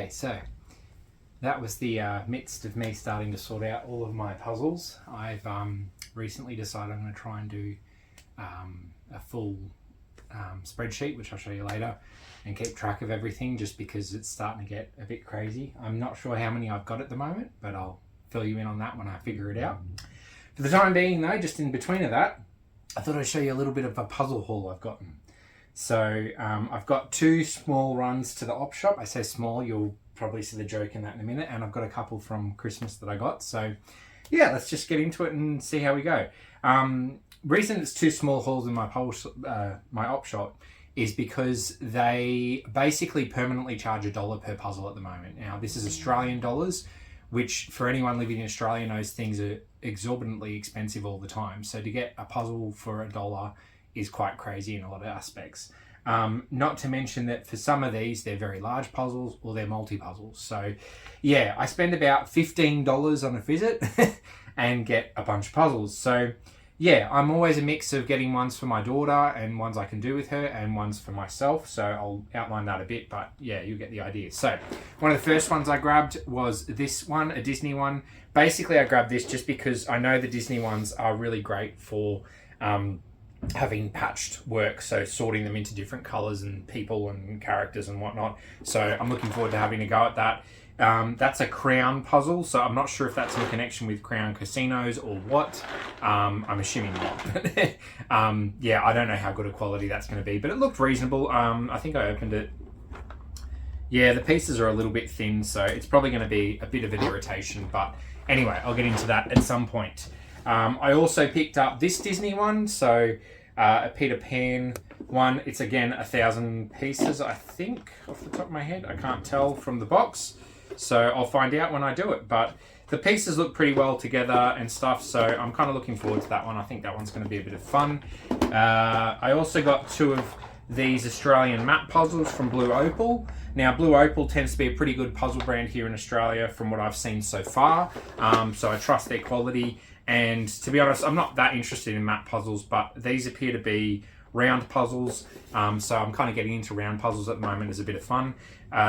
Okay, so that was the midst of me starting to sort out all of my puzzles. I've recently decided I'm going to try and do a full spreadsheet, which I'll show you later, and keep track of everything just because it's starting to get a bit crazy. I'm not sure how many I've got at the moment, but I'll fill you in on that when I figure it out. For the time being though, just in between of that, I thought I'd show you a little bit of a puzzle haul I've gotten. So I've got 2 small runs to the op shop. I say small, you'll probably see the joke in that in a minute. And I've got a couple from Christmas that I got. So yeah, let's just get into it and see how we go. Reason it's 2 small hauls in my op shop is because they basically permanently charge $1 per puzzle at the moment. Now this is Australian dollars, which for anyone living in Australia knows things are exorbitantly expensive all the time. So to get a puzzle for $1 is quite crazy in a lot of aspects. Not to mention that for some of these, they're very large puzzles or they're multi-puzzles. So yeah, I spend about $15 on a visit and get a bunch of puzzles. So yeah, I'm always a mix of getting ones for my daughter and ones I can do with her and ones for myself. So I'll outline that a bit, but yeah, you get the idea. So one of the first ones I grabbed was this one, a Disney one. Basically, I grabbed this just because I know the Disney ones are really great for having patched work, so sorting them into different colors and people and characters and whatnot. So I'm looking forward to having a go at that. That's a Crown puzzle, so I'm not sure if that's in connection with Crown Casinos or what. I'm assuming not. Yeah, I don't know how good a quality that's going to be, but it looked reasonable. I think I opened it. Yeah, the pieces are a little bit thin, so it's probably going to be a bit of an irritation, but anyway, I'll get into that at some point. I also picked up this Disney one, so a Peter Pan one. It's again 1,000 pieces, I think, off the top of my head. I can't tell from the box, so I'll find out when I do it. But the pieces look pretty well together and stuff, so I'm kind of looking forward to that one. I think that one's going to be a bit of fun. I also got 2 of these Australian map puzzles from Blue Opal. Now, Blue Opal tends to be a pretty good puzzle brand here in Australia from what I've seen so far, so I trust their quality. And to be honest, I'm not that interested in map puzzles, but these appear to be round puzzles, so I'm kind of getting into round puzzles at the moment as a bit of fun.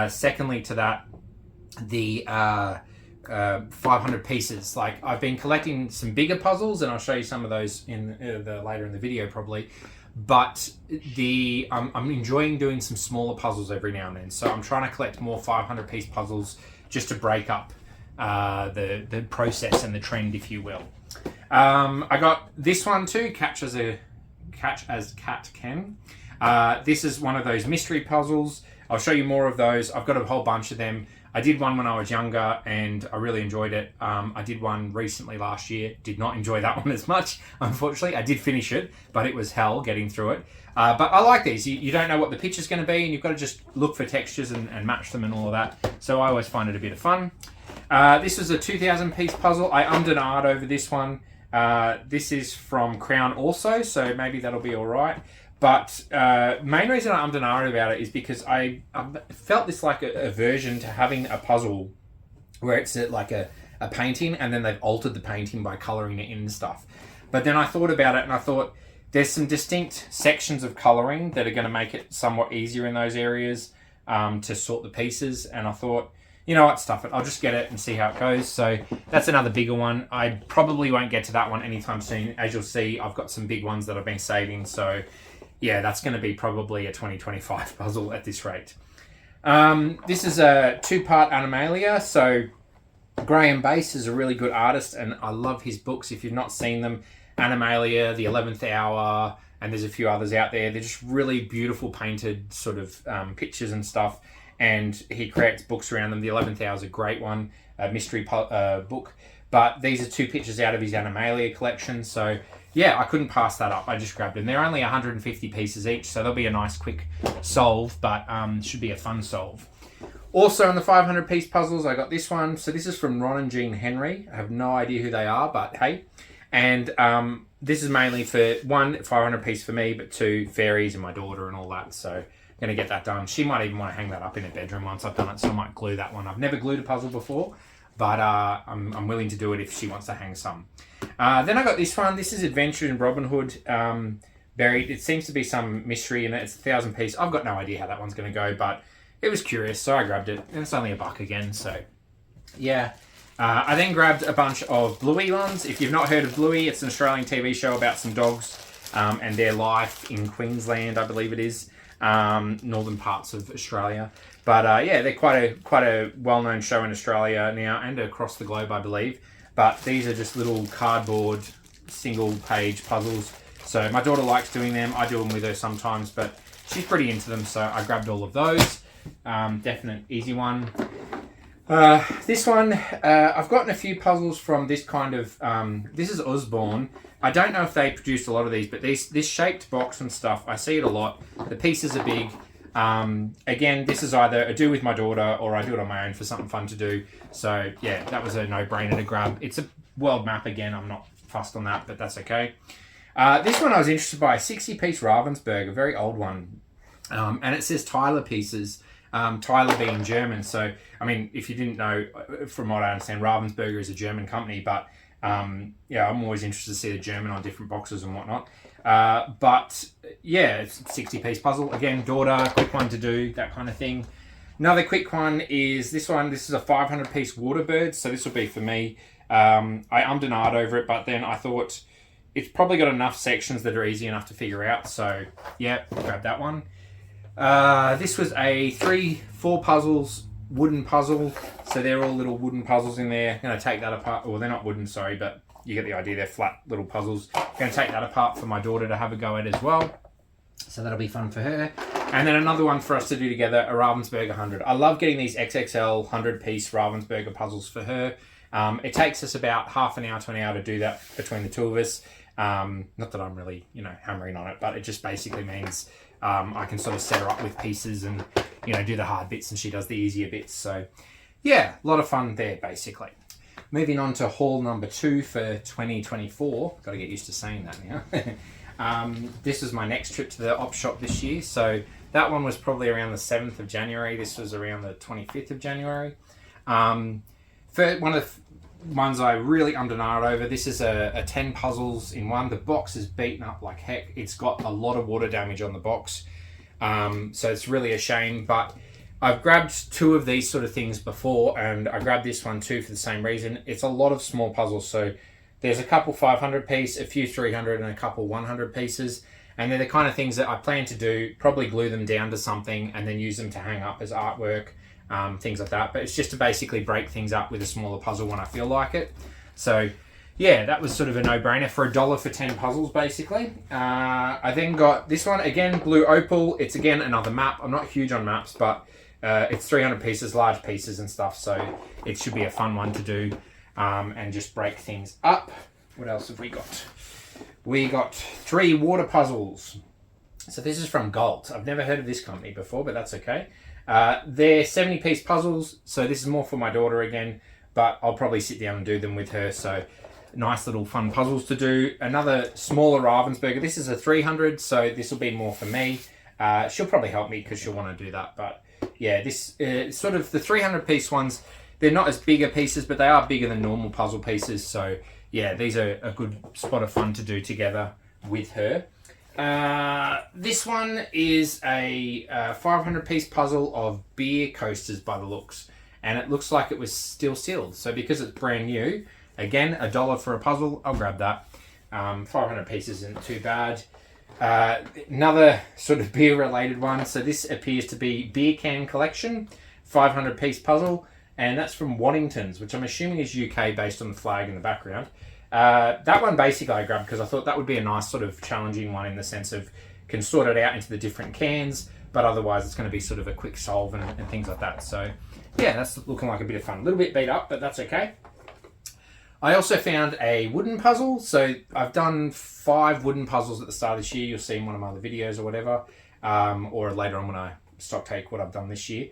Secondly to that, the 500 pieces. Like, I've been collecting some bigger puzzles, and I'll show you some of those in later in the video probably. But I'm enjoying doing some smaller puzzles every now and then. So I'm trying to collect more 500 piece puzzles just to break up the process and the trend, if you will. I got this one too, Catch as Cat Can. This is one of those mystery puzzles. I'll show you more of those. I've got a whole bunch of them. I did one when I was younger and I really enjoyed it. I did one recently last year. Did not enjoy that one as much, unfortunately. I did finish it, but it was hell getting through it. But I like these. You don't know what the picture's going to be, and you've got to just look for textures and match them and all of that. So I always find it a bit of fun. This was a 2,000 piece puzzle. I ummed and ahed over this one. This is from Crown also, so maybe that'll be all right. But main reason I ummed and ahed about it is because I felt this like a version to having a puzzle where it's like a painting, and then they've altered the painting by colouring it in and stuff. But then I thought about it, and I thought there's some distinct sections of colouring that are going to make it somewhat easier in those areas to sort the pieces. And I thought, you know what, stuff it. I'll just get it and see how it goes. So that's another bigger one. I probably won't get to that one anytime soon. As you'll see, I've got some big ones that I've been saving. So yeah, that's going to be probably a 2025 puzzle at this rate. This is a 2-part Animalia. So Graham Bass is a really good artist, and I love his books. If you've not seen them, Animalia, The 11th Hour, and there's a few others out there. They're just really beautiful painted sort of pictures and stuff. And he creates books around them. The 11th Hour is a great one, a mystery book. But these are 2 pictures out of his Animalia collection. So yeah, I couldn't pass that up. I just grabbed them. They're only 150 pieces each, so they'll be a nice quick solve, but should be a fun solve. Also in the 500 piece puzzles, I got this one. So this is from Ron and Jean Henry. I have no idea who they are, but hey. And this is mainly for 1, 500 piece for me, but 2, fairies and my daughter and all that. So going to get that done. She might even want to hang that up in her bedroom once I've done it, so I might glue that one. I've never glued a puzzle before, but I'm willing to do it if she wants to hang some. Then I got this one. This is Adventure in Robin Hood. Buried. It seems to be some mystery in it. It's 1,000 piece. I've got no idea how that one's going to go, but it was curious, so I grabbed it. And it's only $1 again, so yeah. I then grabbed a bunch of Bluey ones. If you've not heard of Bluey, it's an Australian TV show about some dogs and their life in Queensland, I believe it is, northern parts of Australia. But yeah, they're quite a well-known show in Australia now and across the globe, I believe. But these are just little cardboard single-page puzzles. So my daughter likes doing them. I do them with her sometimes, but she's pretty into them, so I grabbed all of those. Definite easy one. This one, I've gotten a few puzzles from this kind of, this is Osborne. I don't know if they produced a lot of these, but this shaped box and stuff, I see it a lot. The pieces are big. Again, this is either I do with my daughter or I do it on my own for something fun to do. So yeah, that was a no-brainer to grab. It's a world map again. I'm not fussed on that, but that's okay. This one I was interested by, a 60-piece Ravensburger, a very old one. And it says Tyler pieces. Tyler being German, so I mean, if you didn't know, from what I understand, Ravensburger is a German company, but yeah, I'm always interested to see the German on different boxes and whatnot. But yeah, it's a 60-piece puzzle. Again, daughter, quick one to do, that kind of thing. Another quick one is this one. This is a 500-piece Waterbird, so this will be for me. I ummed and ahed over it, but then I thought it's probably got enough sections that are easy enough to figure out, so yeah, grab that one. This was a 3-4 puzzles wooden puzzle, so they're all little wooden puzzles in there. I'm going to take that apart. Well, they're not wooden, sorry, but you get the idea. They're flat little puzzles. I'm going to take that apart for my daughter to have a go at as well, so that'll be fun for her. And then another one for us to do together, a Ravensburger 100. I love getting these XXL 100-piece Ravensburger puzzles for her. It takes us about half an hour to an hour to do that between the two of us. Not that I'm really, hammering on it, but it just basically means I can sort of set her up with pieces and, do the hard bits and she does the easier bits. So, yeah, a lot of fun there, basically. Moving on to haul number 2 for 2024. Got to get used to saying that now. This was my next trip to the op shop this year. So that one was probably around the 7th of January. This was around the 25th of January. For one of the ones I really ummed and ahed over, this is a 10 puzzles in one. The box is beaten up like heck. It's got a lot of water damage on the box. So it's really a shame, but I've grabbed 2 of these sort of things before, and I grabbed this one too for the same reason. It's a lot of small puzzles, so there's a couple 500 piece, a few 300 and a couple 100 pieces, and they're the kind of things that I plan to do, probably glue them down to something and then use them to hang up as artwork, things like that. But it's just to basically break things up with a smaller puzzle when I feel like it. So yeah, that was sort of a no-brainer for $1 for 10 puzzles, basically. I then got this one, again, Blue Opal. It's, again, another map. I'm not huge on maps, but it's 300 pieces, large pieces and stuff, so it should be a fun one to do and just break things up. What else have we got? We got 3 water puzzles. So this is from Galt. I've never heard of this company before, but that's okay. They're 70-piece puzzles, so this is more for my daughter again, but I'll probably sit down and do them with her, so nice little fun puzzles to do. Another smaller Ravensburger. This is a 300, so this will be more for me. She'll probably help me because she'll want to do that, but yeah, this sort of the 300-piece ones, they're not as bigger pieces, but they are bigger than normal puzzle pieces, so yeah, these are a good spot of fun to do together with her. This one is a 500-piece puzzle of beer coasters by the looks, and it looks like it was still sealed. So because it's brand new, again, $1 for a puzzle, I'll grab that. 500 pieces isn't too bad. Another sort of beer-related one. So this appears to be Beer Can Collection, 500-piece puzzle, and that's from Waddington's, which I'm assuming is UK based on the flag in the background. That one basically I grabbed because I thought that would be a nice sort of challenging one in the sense of can sort it out into the different cans, but otherwise it's going to be sort of a quick solve and things like that. So yeah, that's looking like a bit of fun. A little bit beat up, but that's okay. I also found a wooden puzzle. So I've done 5 wooden puzzles at the start of this year. You'll see in one of my other videos or whatever, or later on when I stock take what I've done this year.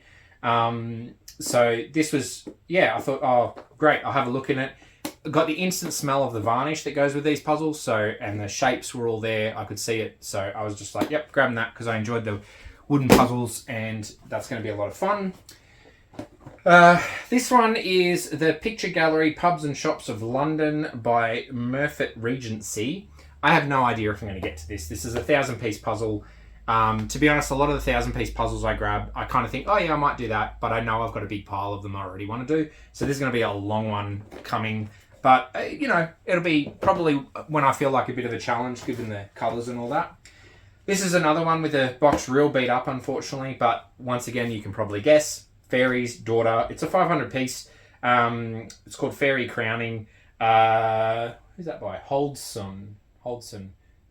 So this was, yeah, I thought, oh, great, I'll have a look in it. Got the instant smell of the varnish that goes with these puzzles, so, and the shapes were all there, I could see it, so I was just like, yep, grabbing that because I enjoyed the wooden puzzles and that's going to be a lot of fun. This one is the Picture Gallery Pubs and Shops of London by Murfitt Regency. I have no idea if I'm going to get to this. This is a 1,000-piece puzzle, To be honest, a lot of the 1,000-piece puzzles I grab, I kind of think, oh yeah, I might do that, but I know I've got a big pile of them I already want to do. So this is going to be a long one coming. But, you know, it'll be probably when I feel like a bit of a challenge, given the colours and all that. This is another one with the box real beat up, unfortunately. But once again, you can probably guess. Fairy's Daughter. It's a 500-piece. It's called Fairy Crowning. Who's that by? Holdson.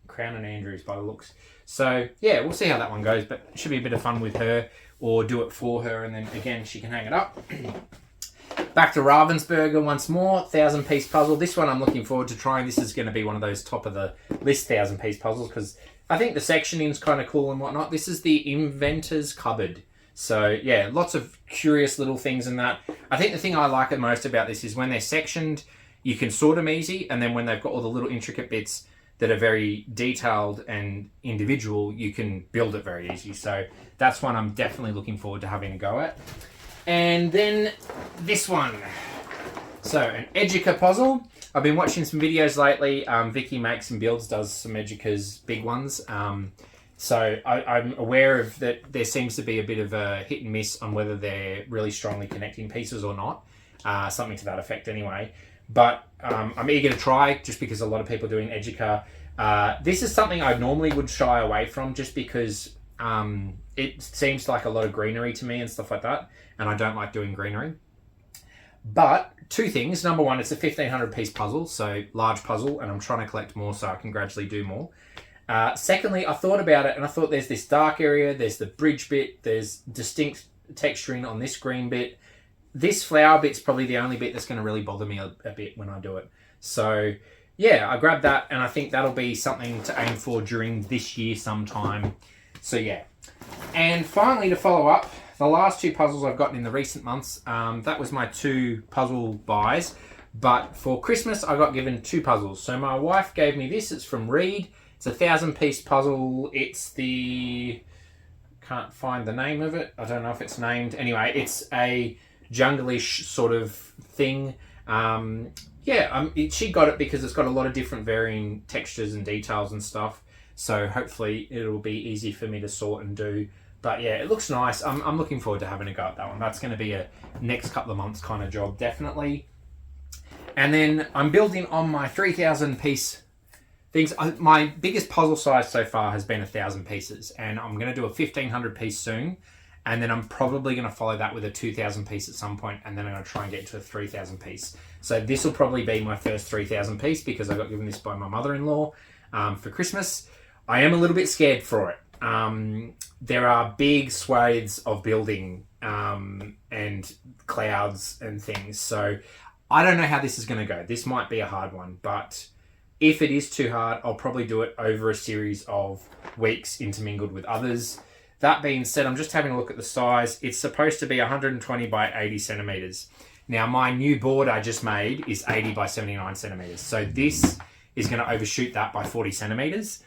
Crown and Andrews by the looks. So, yeah, we'll see how that one goes. But it should be a bit of fun with her. Or do it for her. And then, again, she can hang it up. Back to Ravensburger once more, 1,000-piece puzzle. This one I'm looking forward to trying. This is going to be one of those top of the list 1,000-piece puzzles because I think the sectioning's kind of cool and whatnot. This is the Inventor's Cupboard. So, yeah, lots of curious little things in that. I think the thing I like the most about this is when they're sectioned, you can sort them easy, and then when they've got all the little intricate bits that are very detailed and individual, you can build it very easy. So that's one I'm definitely looking forward to having a go at. And then this one. So, an Educa puzzle. I've been watching some videos lately. Vicky makes and builds, does some Educa's big ones. So, I'm aware of that there seems to be a bit of a hit and miss on whether they're really strongly connecting pieces or not. Something to that effect anyway. But I'm eager to try just because a lot of people are doing Educa. This is something I normally would shy away from just because it seems like a lot of greenery to me and stuff like that. And I don't like doing greenery. But two things. Number one, it's a 1,500-piece puzzle, so large puzzle, and I'm trying to collect more so I can gradually do more. Secondly, I thought about it, and I thought there's this dark area, there's the bridge bit, there's distinct texturing on this green bit. This flower bit's probably the only bit that's going to really bother me a bit when I do it. So, yeah, I grabbed that, and I think that'll be something to aim for during this year sometime. So, yeah. And finally, to follow up, the last two puzzles I've gotten in the recent months, that was my 2 puzzle buys. But for Christmas, I got given 2 puzzles. So my wife gave me this. It's from Reed. It's a 1,000-piece puzzle. It's the... Can't find the name of it. I don't know if it's named. Anyway, it's a jungle-ish sort of thing. She got it because it's got a lot of different varying textures and details and stuff. So hopefully it'll be easy for me to sort and do. But yeah, it looks nice. I'm looking forward to having a go at that one. That's going to be a next couple of months kind of job, definitely. And then I'm building on my 3,000-piece things. My biggest puzzle size so far has been 1,000 pieces. And I'm going to do a 1,500-piece soon. And then I'm probably going to follow that with a 2,000-piece at some point. And then I'm going to try and get to a 3,000-piece. So this will probably be my first 3,000-piece because I got given this by my mother-in-law for Christmas. I am a little bit scared for it. There are big swathes of building and clouds and things. So I don't know how this is going to go. This might be a hard one. But if it is too hard, I'll probably do it over a series of weeks intermingled with others. That being said, I'm just having a look at the size. It's supposed to be 120 by 80 centimeters. Now, my new board I just made is 80 by 79 centimeters. So this is going to overshoot that by 40 centimeters.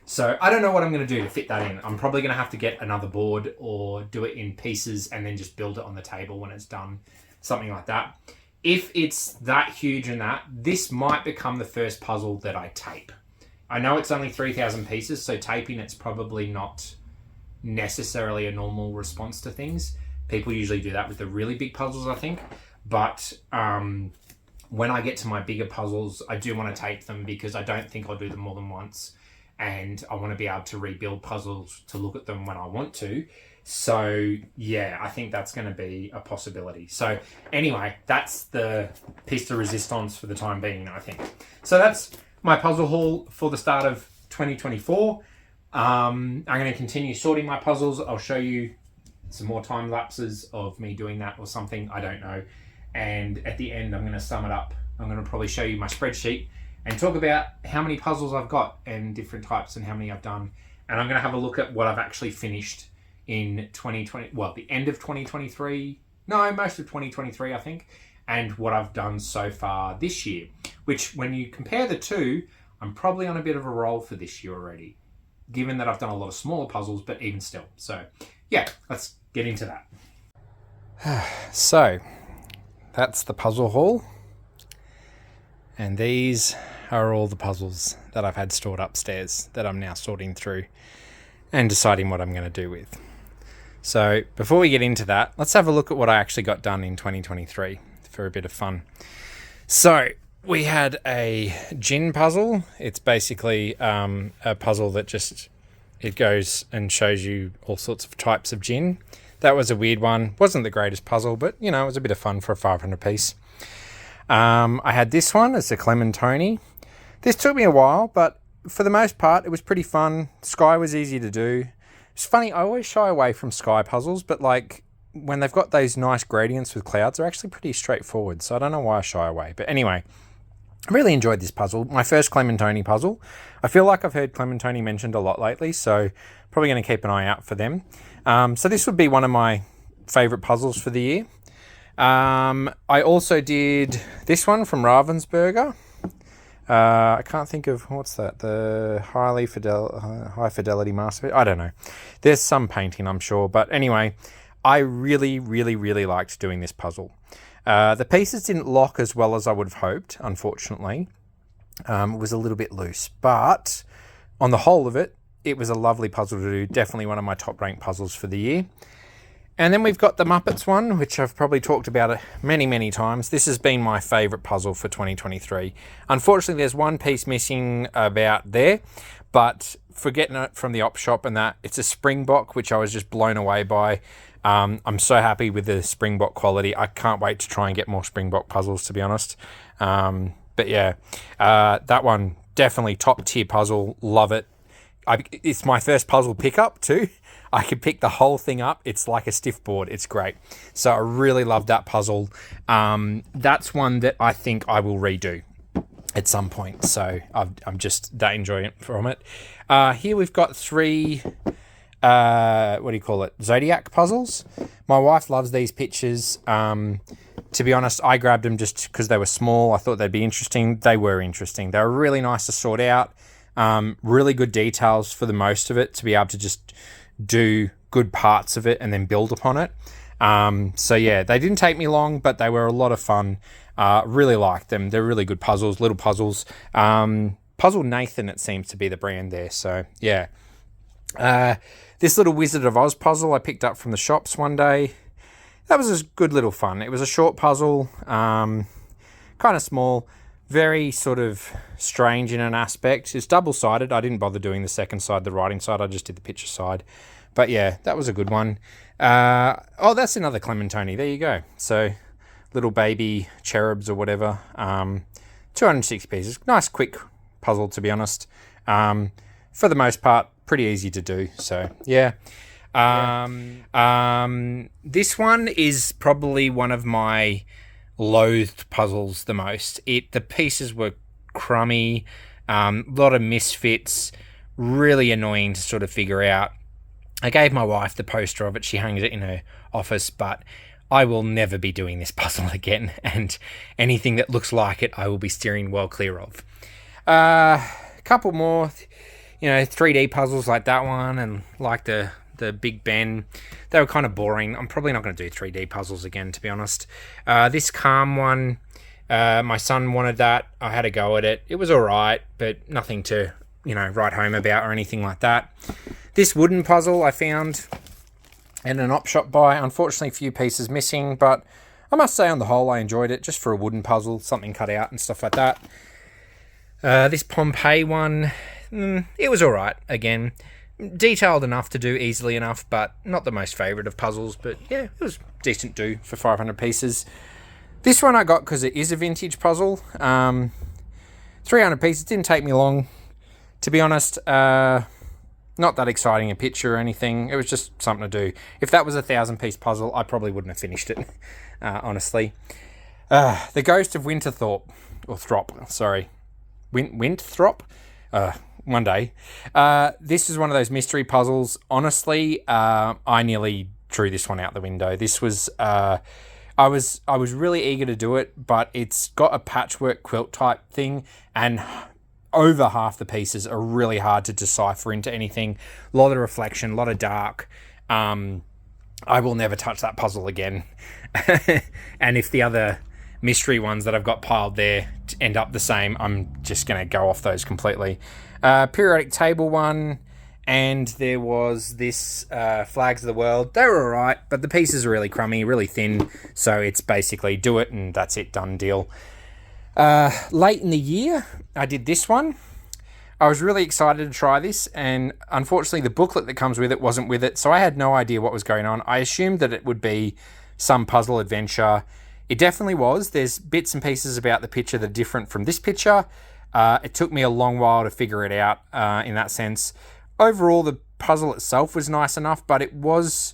So I don't know what I'm going to do to fit that in. I'm probably going to have to get another board or do it in pieces and then just build it on the table when it's done. Something like that. If it's that huge and that, this might become the first puzzle that I tape. I know it's only 3,000 pieces, so taping it's probably not necessarily a normal response to things. People usually do that with the really big puzzles, I think. But when I get to my bigger puzzles, I do want to tape them because I don't think I'll do them more than once. And I want to be able to rebuild puzzles to look at them when I want to. So, yeah, I think that's going to be a possibility. So, anyway, that's the piece de resistance for the time being, I think. So, that's my puzzle haul for the start of 2024. I'm going to continue sorting my puzzles. I'll show you some more time lapses of me doing that or something. I don't know. And at the end, I'm going to sum it up. I'm going to probably show you my spreadsheet and talk about how many puzzles I've got and different types and how many I've done. And I'm going to have a look at what I've actually finished in 2020, well, the end of 2023, no, most of 2023, I think, and what I've done so far this year, which when you compare the two, I'm probably on a bit of a roll for this year already, given that I've done a lot of smaller puzzles, but even still. So yeah, let's get into that. So that's the puzzle haul. And these are all the puzzles that I've had stored upstairs that I'm now sorting through. and deciding what I'm going to do with. So before we get into that, let's have a look at what I actually got done in 2023 for a bit of fun. So we had a gin puzzle. It's basically a puzzle that just, it goes and shows you all sorts of types of gin. That was a weird one. Wasn't the greatest puzzle, but you know, it was a bit of fun for a 500 piece. I had this one as a Clementoni. This took me a while, but for the most part, it was pretty fun. Sky was easy to do. It's funny, I always shy away from sky puzzles, but like when they've got those nice gradients with clouds, they're actually pretty straightforward. So I don't know why I shy away. But anyway, I really enjoyed this puzzle. My first Clementoni puzzle. I feel like I've heard Clementoni mentioned a lot lately, so probably going to keep an eye out for them. So this would be one of my favourite puzzles for the year. I also did this one from Ravensburger. I can't think of, what's that? The high fidelity master. I don't know. There's some painting, I'm sure. But anyway, I really, really, really liked doing this puzzle. The pieces didn't lock as well as I would have hoped, unfortunately. It was a little bit loose. But on the whole of it, it was a lovely puzzle to do. Definitely one of my top ranked puzzles for the year. And then we've got the Muppets one, which I've probably talked about many, many times. This has been my favourite puzzle for 2023. Unfortunately, there's one piece missing about there, but forgetting it from the op shop and that, it's a Springbok, which I was just blown away by. I'm so happy with the Springbok quality. I can't wait to try and get more Springbok puzzles, to be honest. But yeah, that one, definitely top tier puzzle. Love it. It's my first puzzle pickup too. I could pick the whole thing up. It's like a stiff board. It's great. So I really love that puzzle. That's one that I think I will redo at some point. So I'm just that enjoying from it. Here we've got 3, Zodiac puzzles. My wife loves these pictures. To be honest, I grabbed them just because they were small. I thought they'd be interesting. They were interesting. They were really nice to sort out. Really good details for the most of it to be able to just do good parts of it and then build upon it. So yeah, they didn't take me long, but they were a lot of fun. Really liked them. They're really good puzzles, little puzzles. Puzzle Nathan, it seems to be the brand there. So yeah. This little Wizard of Oz puzzle I picked up from the shops one day. That was a good little fun. It was a short puzzle, kind of small, very sort of strange in an aspect. It's double-sided. I didn't bother doing the second side, the writing side. I just did the picture side. But yeah, that was a good one. That's another Clementoni. There you go. So little baby cherubs or whatever. 260 pieces. Nice, quick puzzle, to be honest. For the most part, pretty easy to do. So yeah. This one is probably one of my loathed puzzles the most. The pieces were crummy, a lot of misfits, really annoying to sort of figure out. I gave my wife the poster of it. She hangs it in her office, but I will never be doing this puzzle again, and anything that looks like it, I will be steering well clear of. A couple more, 3D puzzles like that one, and like the Big Ben. They were kind of boring. I'm probably not going to do 3D puzzles again, to be honest. This Calm one, my son wanted that. I had a go at it. It was all right, but nothing to, write home about or anything like that. This wooden puzzle I found in an op shop buy. Unfortunately, a few pieces missing, but I must say on the whole I enjoyed it, just for a wooden puzzle, something cut out and stuff like that. This Pompeii one, it was all right, again. Detailed enough to do easily enough, but not the most favourite of puzzles. But yeah, it was decent do for 500 pieces. This one I got because it is a vintage puzzle. 300 pieces, didn't take me long. To be honest, not that exciting a picture or anything. It was just something to do. If that was a 1,000-piece puzzle, I probably wouldn't have finished it, honestly. The Ghost of Winterthorpe, or Throp, sorry. Winthrop? One day. This is one of those mystery puzzles. Honestly, I nearly threw this one out the window. This was, I was really eager to do it, but it's got a patchwork quilt type thing, and over half the pieces are really hard to decipher into anything. A lot of reflection, a lot of dark. I will never touch that puzzle again. And if the other mystery ones that I've got piled there end up the same, I'm just going to go off those completely. Periodic table one, And there was this Flags of the World. They were alright, but the pieces are really crummy, really thin. So it's basically do it and that's it, done deal. Late in the year, I did this one. I was really excited to try this, and unfortunately the booklet that comes with it wasn't with it, so I had no idea what was going on. I assumed that it would be some puzzle adventure. It definitely was. There's bits and pieces about the picture that are different from this picture. It took me a long while to figure it out in that sense. Overall, the puzzle itself was nice enough, but it was...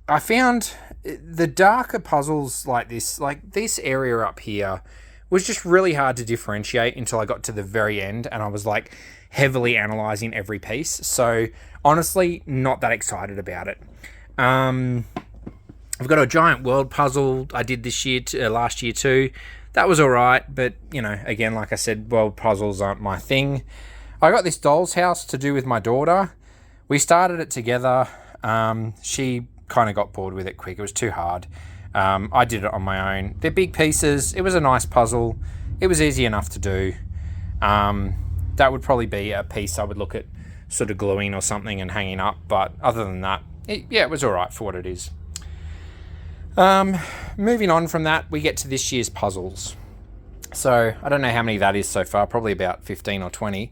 I found the darker puzzles like this area up here, was just really hard to differentiate until I got to the very end and I was like heavily analysing every piece. So honestly, not that excited about it. I've got a giant world puzzle I did this year, last year too. That was alright, but you know, again, like I said, world puzzles aren't my thing. I got this doll's house to do with my daughter. We started it together. She kind of got bored with it quick. It was too hard. I did it on my own. They're big pieces. It was a nice puzzle. It was easy enough to do. That would probably be a piece I would look at sort of gluing or something and hanging up. But other than that, it was all right for what it is. Moving on from that, we get to this year's puzzles. So I don't know how many that is so far, probably about 15 or 20.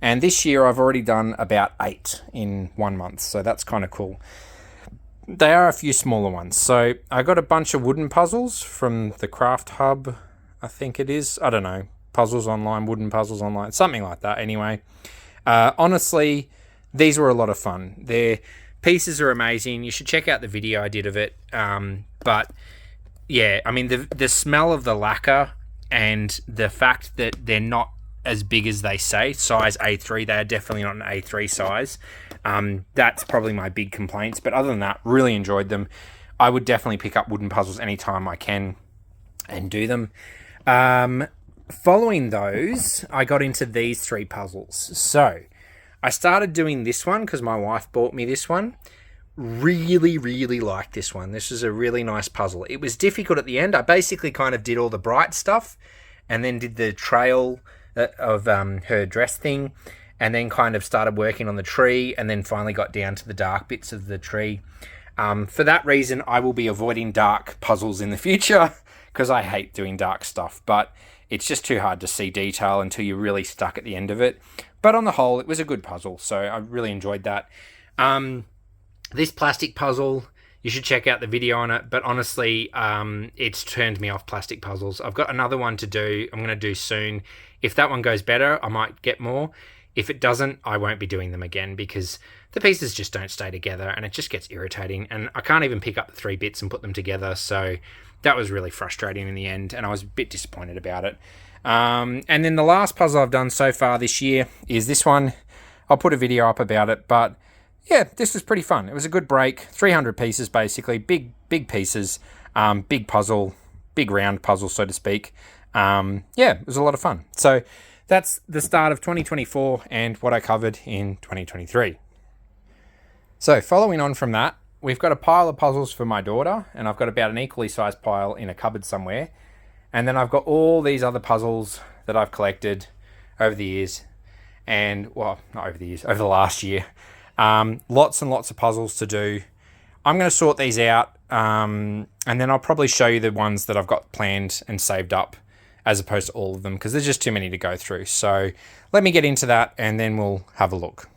And this year I've already done about 8 in 1 month. So that's kind of cool. They are a few smaller ones. So I got a bunch of wooden puzzles from the Craft Hub, I think it is. I don't know. Puzzles online, wooden puzzles online, something like that anyway. Honestly, these were a lot of fun. Their pieces are amazing. You should check out the video I did of it. But yeah, I mean, the smell of the lacquer and the fact that they're not as big as they say, size A3, they are definitely not an A3 size. That's probably my big complaints, but other than that, really enjoyed them. I would definitely pick up wooden puzzles anytime I can and do them. Following those, I got into these 3 puzzles. So I started doing this one because my wife bought me this one. Really, really liked this one. This is a really nice puzzle. It was difficult at the end. I basically kind of did all the bright stuff and then did the trail of her dress thing, and then kind of started working on the tree, and then finally got down to the dark bits of the tree. For that reason, I will be avoiding dark puzzles in the future, because I hate doing dark stuff, but it's just too hard to see detail until you're really stuck at the end of it. But on the whole, it was a good puzzle, so I really enjoyed that. This plastic puzzle, you should check out the video on it, but honestly, it's turned me off plastic puzzles. I've got another one to do, I'm going to do soon. If that one goes better, I might get more. If it doesn't, I won't be doing them again because the pieces just don't stay together and it just gets irritating. And I can't even pick up the 3 bits and put them together. So that was really frustrating in the end and I was a bit disappointed about it. And then the last puzzle I've done so far this year is this one. I'll put a video up about it, but yeah, this was pretty fun. It was a good break. 300 pieces basically, big pieces, big puzzle, big round puzzle, so to speak. Yeah, it was a lot of fun. So that's the start of 2024 and what I covered in 2023. So following on from that, we've got a pile of puzzles for my daughter, and I've got about an equally sized pile in a cupboard somewhere. And then I've got all these other puzzles that I've collected over the years, and well, not over the years, over the last year. Lots and lots of puzzles to do. I'm going to sort these out, and then I'll probably show you the ones that I've got planned and saved up as opposed to all of them because there's just too many to go through. So let me get into that and then we'll have a look.